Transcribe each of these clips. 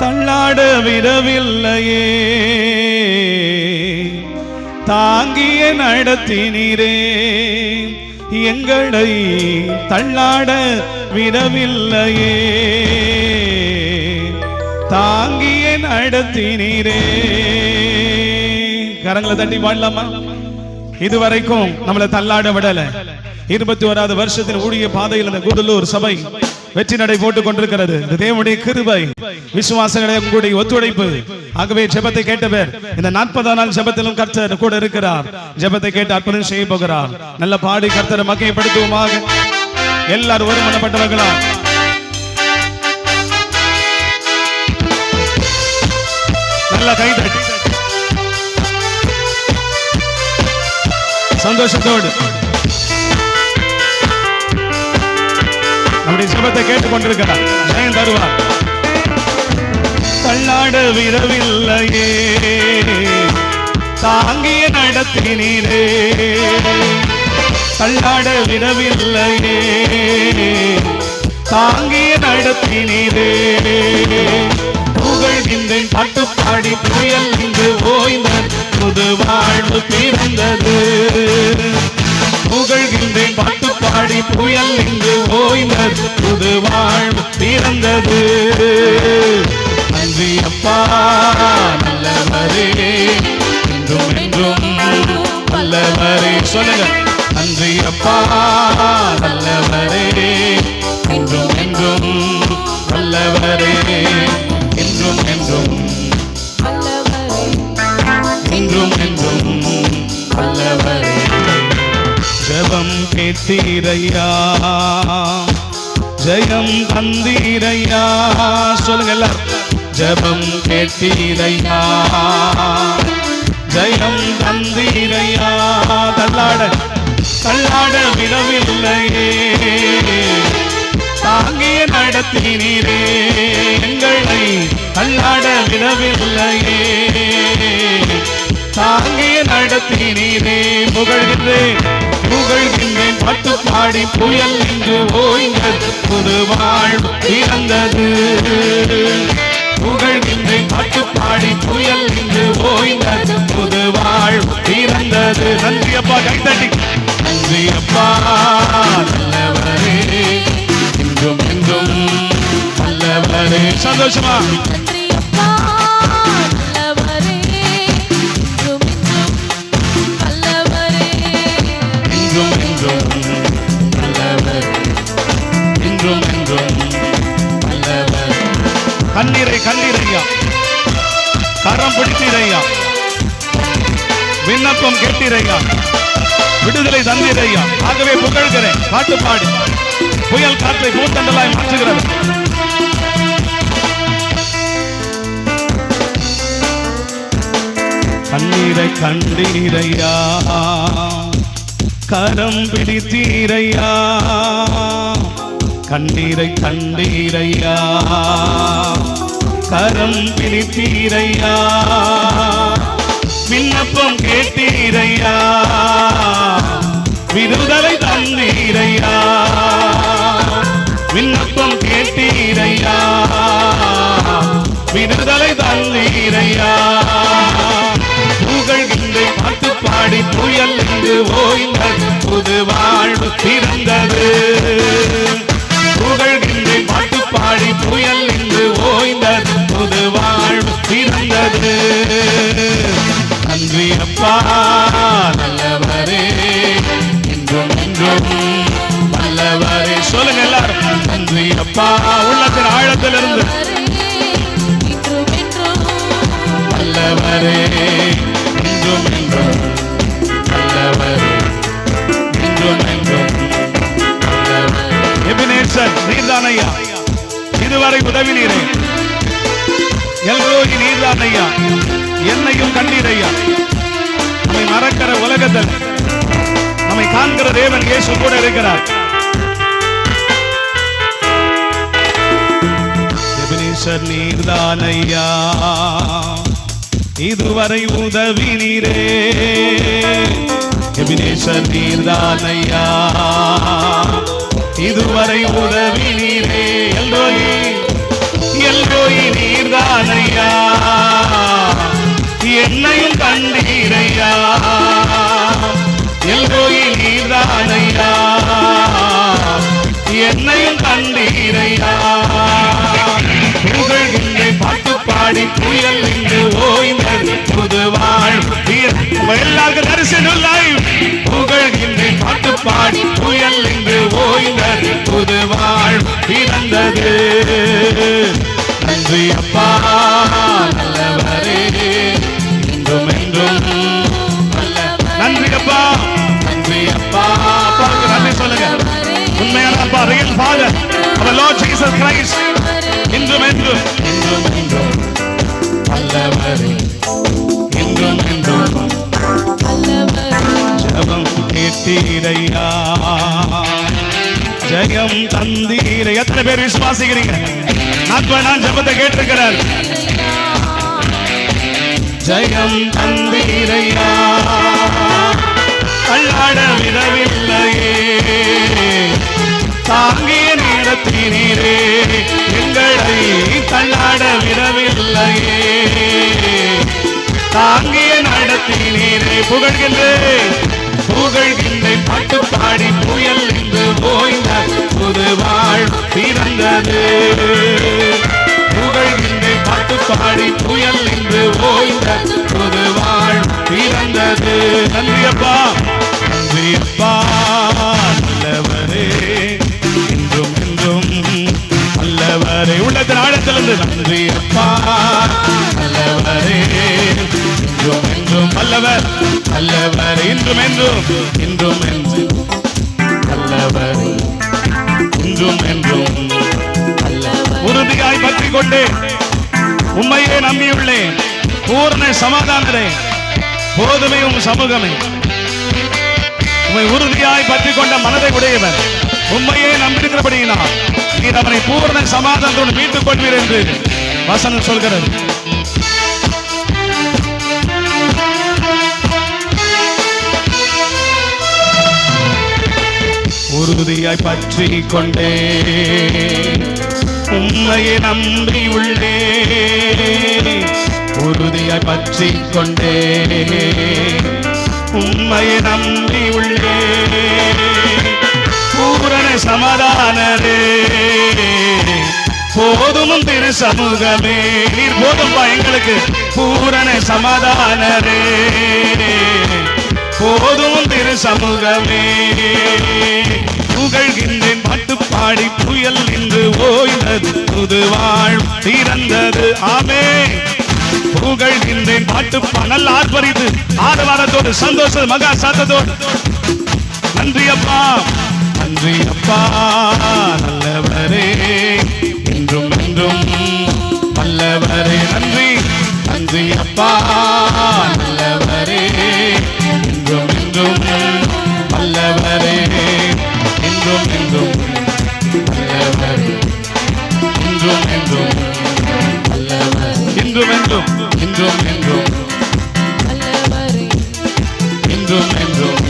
தள்ளாட விடவில்லையே, தாங்கிய நடத்தினீரே. எங்களை தள்ளாட விடவில்லையே, தாங்கிய நடத்தினீரே. கரங்களை தட்டி வாழலாமா? இதுவரைக்கும் நம்மளை தள்ளாட விடல. 21வது வருஷத்தின் ஊழிய பாதையில் இந்த கூடலூர் சபை வெற்றி நடை போட்டுக் கொண்டிருக்கிறது. தேவனுடைய கிருபை, விசுவாசங்களை உங்களுடைய ஒத்துழைப்பு. ஆகவே ஜெபத்தை கேட்டவர் இந்த 40 நாள் ஜெபத்திலும் கர்த்தர் கூட இருக்கிறார். ஜெபத்தை கேட்டு அர்ப்பணம் செய்ய போகிறார். நல்ல பாடி கர்த்தரை மகிமைப்படுத்துவோமாக. எல்லாரும் ஒருமனப்பட்டவர்களா? நல்ல கைதட்டி சந்தோஷத்தோடு நம்முடைய ஜெபத்தை கேட்டுக் கொண்டிருக்கிறார். ஜெயம் தருவார். தள்ளாட விடவில்லையே, தாங்கிய நடத்தினீரே. தள்ளாட விடவில்லையே, தாங்கிய நடத்தினீரே. புகழ்கின்றேன் பாட்டு பாடி புயல் இங்கு ஓய்ந்தது, புது வாழ்வு பிறந்தது. புகழ்கின்றேன் பாட்டு பாடி புயல் இங்கு ஓய்ந்தது, புது வாழ்வு பிறந்தது. நன்றி அப்பா நல்லவரே, என்றும் என்றும் நல்லவரே. சொல்லுங்க, நன்றி அப்பா நல்லவரே, என்றும் என்றும் நல்லவரே. என்றும் என்றும் என்றும் என்றும் நல்லவரே. ஜெபம் கேட்டீரையா, ஜெயம் தந்தீரையா. சொல்லுங்க எல்லாரும், ஜெபம் கேட்டீரையா, ஜெயம் தந்தீரையா. தள்ளாட தள்ளாட விடவில்லையே, தாங்கிய நடத்தினீரே. எங்களை தள்ளாட விடவில்லையே, தாங்கிய நடத்தினீரே. புகழ்கின்றேன் புகழ்கின்றேன் பாட்டு பாடி புயல் இங்கு ஓய்ந்தது, புது வாழ்வு பிறந்தது. புகழ்கின்றேன் பாட்டு பாடி புயல் இங்கு ஓய்ந்தது, புது வாழ்வு பிறந்தது. நன்றி அப்பா, கைத்தட்டி நன்றி அப்பா நல்லவரே, என்றும் என்றும் நல்லவரே. சந்தோஷமா கண்ணீரை கண்ணீரையா, கரம் பிடித்தீரையா, விண்ணப்பம் கேட்டீரையா, விடுதலை தந்தீரையா. ஆகவே புகழ்கிறேன் பாட்டு பாடி புயல் காற்றை பூத்தண்டலாய் மாற்றுகிறது. கண்ணீரை கண்டீரையா, கரம் பிடித்தீரையா, கண்ணீரை கண்டீரையா, கரம் பிடித்தீரையா. விண்ணப்பம் கேட்டீரையா, விடுதலை தந்தீரையா. விண்ணப்பம் கேட்டீரையா, விடுதலை தந்தீரையா. புகழ்கின்றேன் பாட்டு பாடி புயல் இங்கு ஓய்ந்தது, புது வாழ்வு பிறந்தது. புகழ்கின்றேன் பாட்டு பாடி புயல் இங்கு ஓய்ந்தது, புது வாழ்வு பிறந்தது. நன்றி அப்பா நல்லவரே, என்றும் என்றும் நல்லவரே. சொல்லுங்க எல்லாரும், நன்றி அப்பா உள்ளத்தின் ஆழத்திலிருந்து நல்லவரே, என்றும் என்றும் நல்லவரே, என்றும் என்றும் நல்லவரே. எபினேசர் நீர்தான் ஐயா, இதுவரை உதவினீரே. எல்ரோகி நீர்தான் ஐயா, என்னையும் கண்டீரையா. நம்மை மறக்கிற உலகத்தில் நம்மை காண்கிற தேவன் இயேசு கூட இருக்கிறார். எபினேசர் நீர்தான் ஐயா, இதுவரை உதவினீரே. எபினேசர் நீர்தான் ஐயா, இதுவரை உதவினீரே. எல்ரோகி எல்லோய் நீர்தானையா, என்னையும் கண்டீரையா. எல்லோய் நீர்தானையா, என்னையும் கண்டீரையா. புகழ்கின்ற பாட்டு பாடி புயல் இன்று ஓய்ந்தது புது வாழ்வு. எல்லாருக்கும் தரிசனம் லைவ். புகழ்கின்ற பாட்டு பாடி புயல் இன்று ஓய்ந்தது புது வாழ்வு பிறந்தது. நன்றி அப்பா நல்லவரே, இன்றும் என்றும் நன்றி அப்பா. நன்றி அப்பா. அப்பாவுக்கு நன்றி சொல்லுங்க. உண்மையான அப்பா, real father, our Lord Jesus Christ. இன்றும் என்றும் இன்றும் என்றும் நல்லவரே, இன்றும் என்றும் ஜெபம் கேட்டீரையா, ஜெயம் தந்தீரை. எத்தனை பேர் விசுவாசிக்கிறீங்க? நான் ஜெபத்தை கேட்டிருக்கிறார். ஜெயம் தந்தீரையா, தள்ளாட விடவில்லையே, தாங்கிய நேரத்தினீரே, எங்களை தள்ளாட விடவில்லையே, தாங்கிய நடத்தினீரே. புகழ்கின்றேன் புகழ்கின்றேன் பாட்டு பாடி புயல் இன்று ஓய்ந்த புது வாழ்வு பிறந்தது. புகழ்கின்றேன் பாட்டு பாடி புயல் இன்று ஓய்ந்த புது வாழ்வு பிறந்தது. நன்றி அப்பா, நன்றி அப்பா நல்லவரே, இன்றும் என்றும் நல்லவரே. உள்ளத்தின் ஆழத்திலிருந்து நன்றி அப்பா நல்லவரே, இன்றும் என்றும் நல்லவர் நல்லவர், இன்றும் என்றும் இன்றும் என்றும் நல்லவர், இன்றும் என்றும் நல்லவர். உறுதியாய் பற்றி கொண்டு உண்மையே நம்பியுள்ளேன். பூர்ண சமாதானரே, போதுமையும் சமூகமே. உண்மை உறுதியாய் பற்றி கொண்ட மனதை உடையவர், உண்மையே நம்பியிருக்கிறபடியினால் நீர் அவனை பூர்ண சமாதானத்தோடு மீட்டுக் கொள்வீர் என்று வசனம் சொல்கிறது. உறுதியாய் பற்றி கொண்டே உண்மையை நம்பி உள்ளே, உறுதியாய் பற்றி கொண்டே உண்மையை நம்பி உள்ளே. பூரண சமாதானரே, போதுமும் திரு சமூகமே. நீர் போதும்பா எங்களுக்கு. பூரண சமாதானரே, போதும் திரு சமூகமே. புகழ்கின்றேன் பாட்டு பாடி புயல் இன்று ஓய்ந்தது புது வாழ்வு பிறந்தது. ஆமே. புகழ்கின்றேன் பாட்டு நல்ல ஆர்ப்பரித்து ஆரவாரத்தோடு சந்தோஷ மகா சாத்தத்தோடு நன்றி அப்பா, நன்றி அப்பா நல்லவரே, என்றும் என்றும் நல்லவரே. நன்றி நன்றி அப்பா நல்லவரே, என்றும் என்றும் நல்லவரே, என்றும் என்றும் நல்லவரே, என்றும் என்றும் நல்லவரே, என்றும் என்றும் என்றும் என்றும் நல்லவரே, என்றும் என்றும்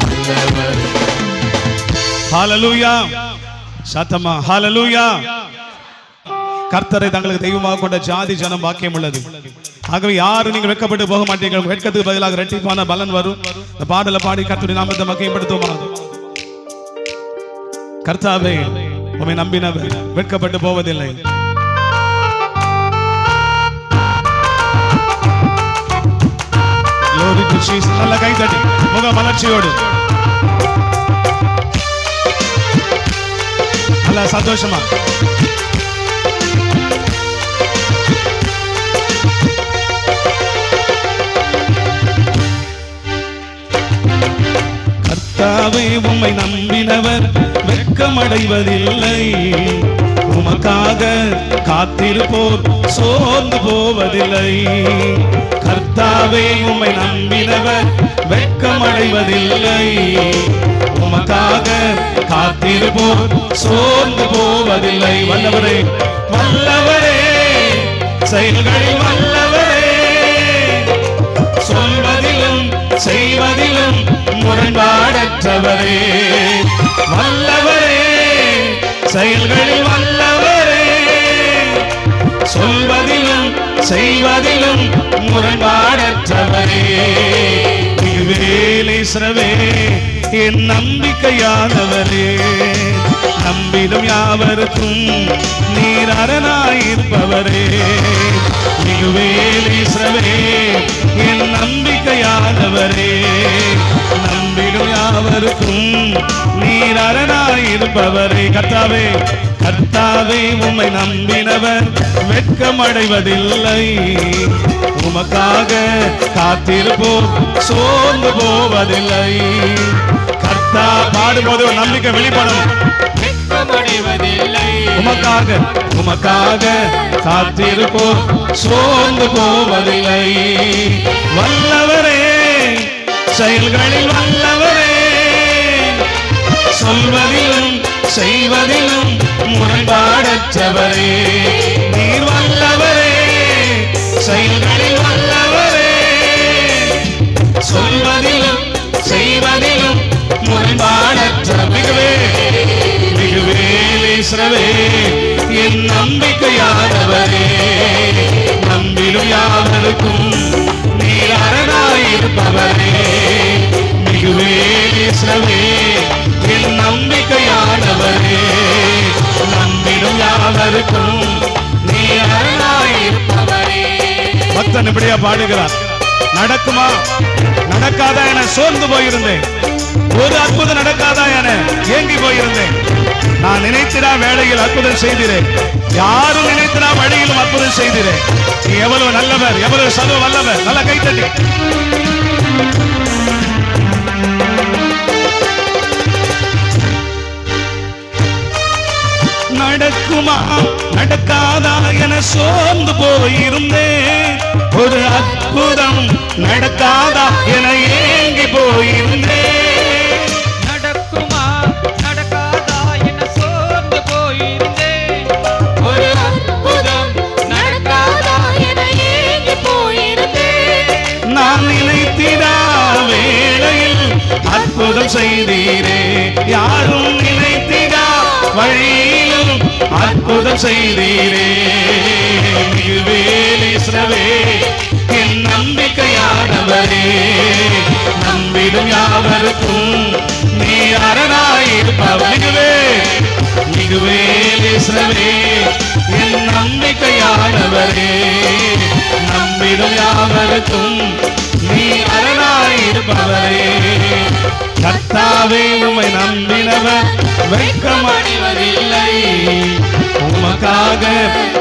நல்லவரே. ஹல்லேலூயா. சத்தமா ஹல்லேலூயா. கர்த்தரை தங்களுக்கு தெய்வமாக கொண்ட ஜாதி ஜனம் பாக்கியம் உள்ளது. ஆகவே யாரும் நீங்கள் வெட்கப்பட்டு போக மாட்டீர்கள். வெட்கத்துக்கு பதிலாக இரட்டிப்பான பலன் வரும். இந்த பாடலை பாடி கர்த்தருடைய நாமத்தை மகிமைப்படுத்துவோமாக. கர்த்தாவே, உம்மை நம்பினவர் வெட்கப்பட்டு போவதில்லை. நல்ல கை தட்டி முக மலர்ச்சியோடு நல்ல சந்தோஷமா கர்த்தாவே, உம்மை நம்பினவர் வெட்கமடைவதில்லை. உமக்காக காத்திருப்போர் சோர்ந்து போவதில்லை. கர்த்தாவே, உம்மை நம்பினவர் வெட்கமடைவதில்லை. உமக்காக காத்திருப்போர் சோர்ந்து போவதில்லை. வல்லவரே, வல்லவரே, செயல்களில் வல்லவரே, சொல்வதிலும் செய்வதிலும் முரண்பாடற்றவரே. வல்லவரே, செயல்களில் வல்லவரே, சொல்வதிலும் செய்வதிலும் முரண்பாடற்றவரே. வேலேஸ்வரவே என் நம்பிக்கையானவரே, நம்பிடும் யாவருக்கும் நீர் அரணாயிருப்பவரே. வேலேஸ்வரவே என் நம்பிக்கையானவரே, நம்பிடும் யாவருக்கும் நீர் அரணாயிருப்பவரே. கர்த்தாவே கர்த்தாவே உம்மை நம்பினவர் வெட்கமடைவதில்லை. உமக்காக காத்திருப்போம் சோர்ந்து போவதில்லை. கர்த்தா பாடும்போது ஒரு நம்பிக்கை வெளிப்படும். வெட்கமடைவதில்லை. உமக்காக காத்திருப்போம் சோர்ந்து போவதில்லை. வல்லவரே செயல்களில் வல்லவரே, சொல்வதிலும் செய்வதிலும் முரண்பாடற்றவரே. நீர் வல்லவரே செயல்களில் வல்லவரே, சொல்வதிலும் செய்வதிலும் முரண்பாடற்றவரே. வேலேஸ்வரவே என் நம்பிக்கையானவரே, நம்பிடும் யாவருக்கும் நீர் அரணாயிருப்பவரே. வேலேஸ்வரவே என் நம்பிக்கையானவரே, நம்பிடும் யாவருக்கும் நீர் அரணாயிருப்பவரே. பக்தன் இப்படியா பாடுகிறார். நடக்குமா நடக்காதா என சோர்ந்து போயிருந்தேன், ஒரு அற்புதம் நடக்காதா என ஏங்கி போயிருந்தேன். நான் நினைத்திடா வேளையில் அற்புதம் செய்கிறேன், யாரும் நினைத்திடா வழியிலும் அற்புதம் செய்கிறேன். நீ எவ்வளவு நல்லவர், எவ்வளவு சர்வ வல்லவர். நல்ல கைத்தட்டி. நடக்குமா நடக்காதா என சோர்ந்து போயிருந்தேன், ஒரு அற்புதம் நடக்காதா என ஏங்கி போயிருந்தேன். நடக்குமா நடக்காதா என சோர்ந்து போயிருந்தேன், ஒரு அற்புதம் நடக்காதா என ஏங்கி போயிருந்தேன். நான் நினைத்திடா வேளையில் அற்புதம் செய்தீரே, யாரும் நினைத்திடா வழியிலும் அற்புதம் செய்தீரே. வேலேஸ்வரவே என் நம்பிக்கையானவரே, நம்பிடும் யாவருக்கும் நீ அரணாயிருப்பவரே. வேலேஸ்வரவே என் நம்பிக்கையானவரே, நம்பிடும் யாவருக்கும் நீ அரணாயிருப்பவரே. கர்த்தாவே உம்மை நம்பினவர் வெட்கமடைவதில்லை. உமக்காக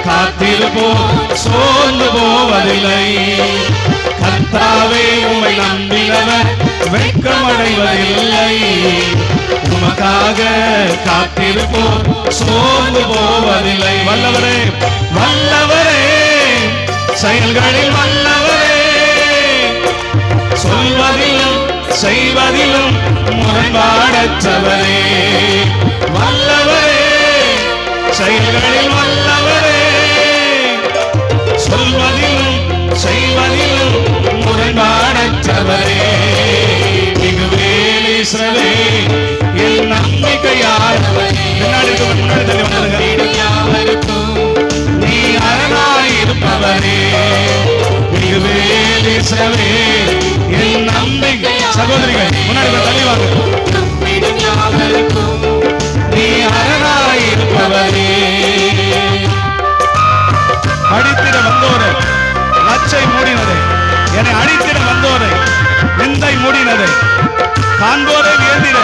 காத்திருப்போம் சோர்ந்து போவதில்லை. கர்த்தாவே உம்மை நம்பினவர் வெட்கமடைவதில்லை. உமக்காக காத்திருப்போம் சோர்ந்து போவதில்லை. வல்லவரே வல்லவரே செயல்களில் வல்லவரே, சொல்வதிலும் செய்வதிலும் முரண்பாடற்றவரே. வல்லவரே செயல்களில் வல்லவரே, சொல்வதிலும் செய்வதிலும் முரண்பாடற்றவரே. வேலேஸ்வரவே என் நம்பிக்கையானவரே, முன்னாடி தள்ளி வந்திருக்கும் நீ அரணாயிருப்பவரே. வேலேஸ்வரவே என் நம்பிக்கை. சகோதரிகள் முன்னாடி தள்ளி வாங்க. நீ அரணாயிருப்பவரே. அடித்திட வந்தோரை லச்சை மூடினதை, என்னை அடித்திட வந்தோரை நிந்தை மூடினதை, காண்போரை வியந்திட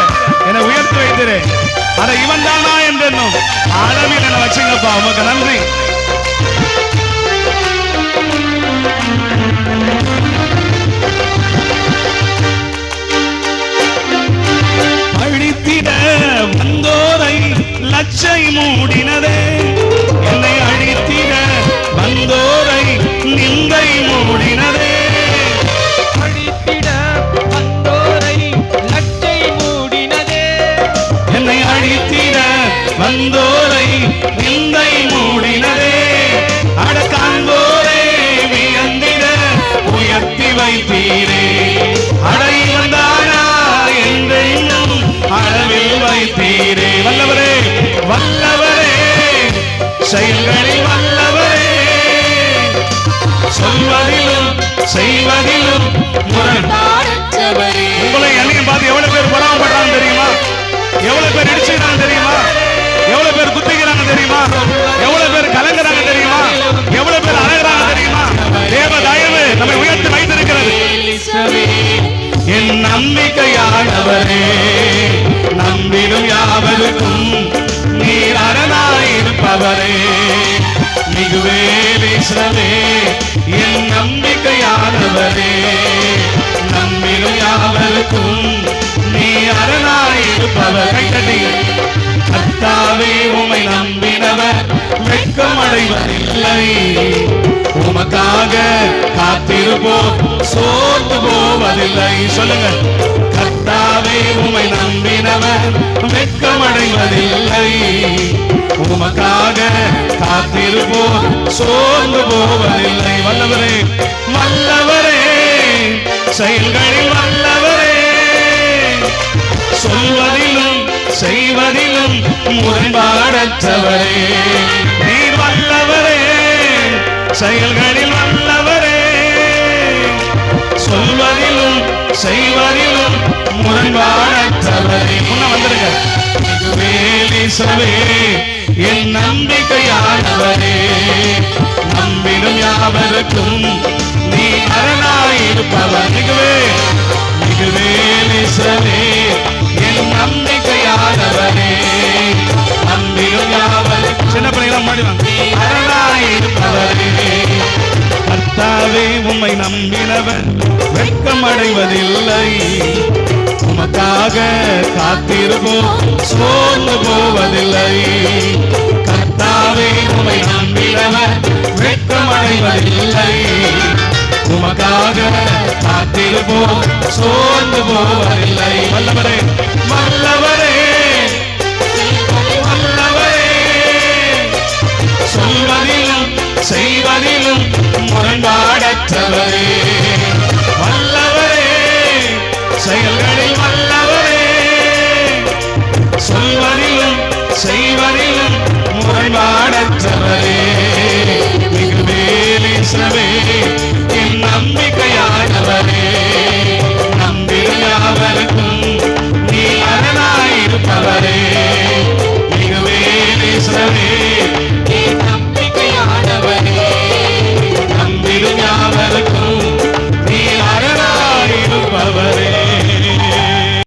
என்னை உயர்த்தி வைத்திரே. அதை இவன் தானா என்றென்னும் அளவில் என்னை வச்சுங்கப்பா. உமக்கு நன்றி. அழித்திட வந்தோரை லச்சை மூடினதே, என்னை அழித்திட வந்தோரை நிந்தை மூடினதே. அழித்திட வந்தோரை லச்சை மூடினதே, என்னை அழித்திட வந்தோரை நிந்தை மூடினதே. முரண்பாடற்றவரே. உங்களை என்னையும் பார்த்து எவ்வளவு பேர் பொறாமப்படுறாங்க தெரியுமா? எவ்வளவு பேர் இடிச்சுக்கிறாங்க தெரியுமா? எவ்வளவு பேர் குத்திக்கிறாங்க தெரியுமா? எவ்வளவு பேர் கலங்குறாங்க தெரியுமா? எவ்வளவு பேர் அழகுறாங்க தெரியுமா? தேவ தயவு நம்மை உயர்த்தி வைத்திருக்கிறது. என் நம்பிக்கையானவரே, நம்பிடும் யாவருக்கும் நீர் அரணாயிருப்பவரே. மிகுவே வீசவே என் நம்பிக்கையானவரே, நம்பிடும் யாவருக்கும் நீ அரணாயிருப்பவர். கைத்தட்டி கர்த்தாவே உம்மை நம்பினவர் வெட்கம் அடைவதில்லை. உமக்காக காத்திருப்போம் சோர்ந்து போவதில்லை. சொல்லுங்க, கர்த்தாவே உம்மை நம்பினவர் வெட்கம் அடைவதில்லை. உமக்காக காத்திருப்போம் சோர்ந்து போவதில்லை. வல்லவரே, வல்லவரே, செயல்களில் வல்லவரே, சொல்வதிலும் செய்வதிலும் முரண்பாடற்றவரே. நீர் வல்லவரே, செயல்களில் வல்லவரே, சொல்வதிலும் செய்வதிலும் முரண்பாடற்றவரே. முன்ன வந்துருங்க. வேலிசவே என் நம்பிக்கையானவரே, நம்பிடும் யாவருக்கும் நீ அரணாயிருப்பவர். மிகுவே வேலிசவே என் நம்பிக்கையானவரே, நம்பிடும் யாவருக்கும். சின்ன பிள்ளைகளாம் மாடிவாங்க. அரணாயிருப்பவரே. கர்த்தாவே உம்மை நம்பினவர் வெட்கம் அடைவதில்லை. உமக்காக காத்திருப்போம் சோர்ந்து போவதில்லை. கர்த்தாவே உம்மை நம்பினவர் வெட்கம் அடைவதில்லை. உமக்காக காத்திருப்போம் சோர்ந்து போவதில்லை. வல்லவரே, வல்லவரே, வல்லவரே, சொல்வதிலும் செய்வதிலும் முரண்பாடற்றவரே. வல்லவரே, செயல்களில் வல்லவரே, சொல்வதிலும் செய்வதிலும் முரண்பாடற்றவரே.